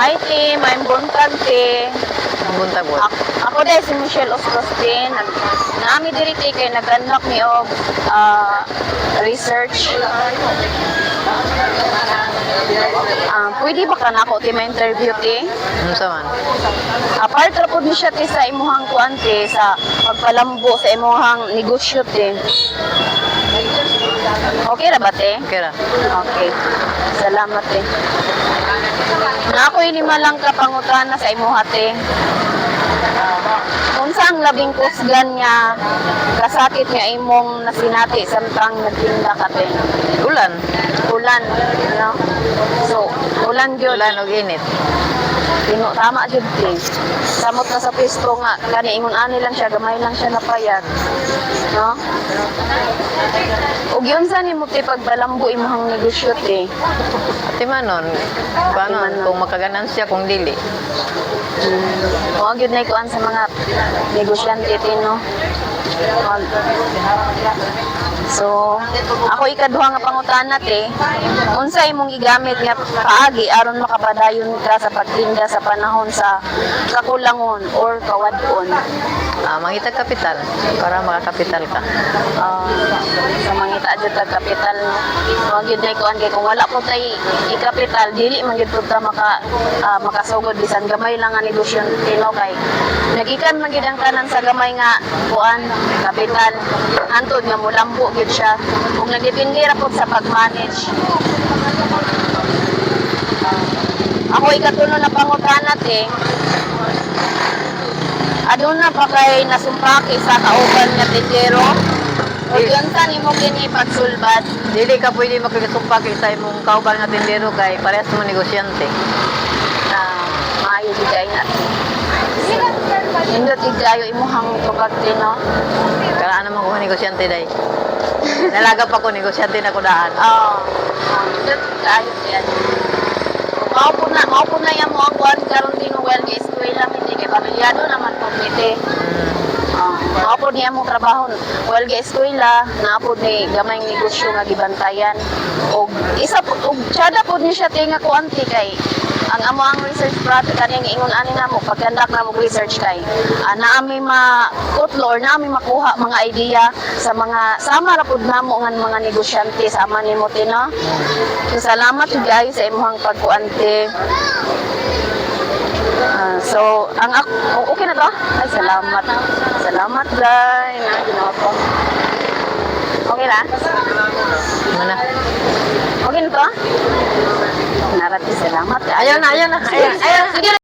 Hi team, I'm Buntag te. Buntag po. Ako dahil si Michelle Oscostin. Naami diri te kay nag-unlock mi og research. Pwede ba ka na ako ti ma-interview te? Ano sa man? Apart ra pud ni siya te sa imuhang kuan te sa pagpalambo sa imuhang negosyo te. Okay ra ba te? Okay ra. Okay. Salamat te. Na ako'y lima lang kapangutana sa imuha te. Unsa ang labing kusgan nga kasakit nga imong nasinati samtang nagtinda ka te? Ulan. Ulan, no? So, ulan gyud. Ulan og init. Tino tama jud te. Samot na sa pwesto nga kani ingon ani lang siya, gamay lang siya napayat. No? Ug yun sa nimo te pagbalambo imong negosyo te. Ati manon. Paano kung makaganansya kung dili? Huwag yun na ikuan sa mga negosyante te, no? So, ako ikaduha nga pangutana te, unsa imong gigamit nga paagi aron makapadayon ka sa pagtinda sa panahon sa kakulangon or kawadon? Mangita kapital para makakapital ka. Sa mangita jud tag kapital, no? Huwag yun na ikuan kay kung wala po tay ikapital, dili man gyud pud ta makasugod bisan gamay lang nga negosyo tino kay nagikan man gyud ang tanan sa gamay nga kuan kapital antod nga mulambo gyud siya kung nagdepende ra pud sa pag-manage. Ako ikatulo na pangutana te, aduna pa kay nasumpaki sa kauban nga tindero o yun sa nimo kini pagsulbad? Dili ka pwede makikisumpag sa imong kauban nga tindero kay parehas mo negosyante. Maayo di kayo natin. Hindi tiglayo imuhang pagkakti, no? Karaan naman ko negosyante day. Nalaga pa ko negosyante na ko daan. Hindi tiglayo yan. Maupo na yan mo ang kuhan karon din well nga eskwela hindi kay pamilyado naman po nite. Maupo niya mo trabaho well nga eskwela naapod ni gamay negosyo nga gibantayan og isa po og tsada po ni siya tinga kuanti kay ang amo ang research project kaniyang ingon ani namo pagkandak na mo research kay naami makutlo or naami makuha mga idea sa mga sama ra pud namo nga mga negosyante sama nimo tino. So salamat guys sa imong pagkuante. So ang okay na to? Ay salamat. Salamat guys. Na ginawa ko. Okay na? Mana? Okay na to? Narati salamat. Ayaw na. Ayaw. Sige.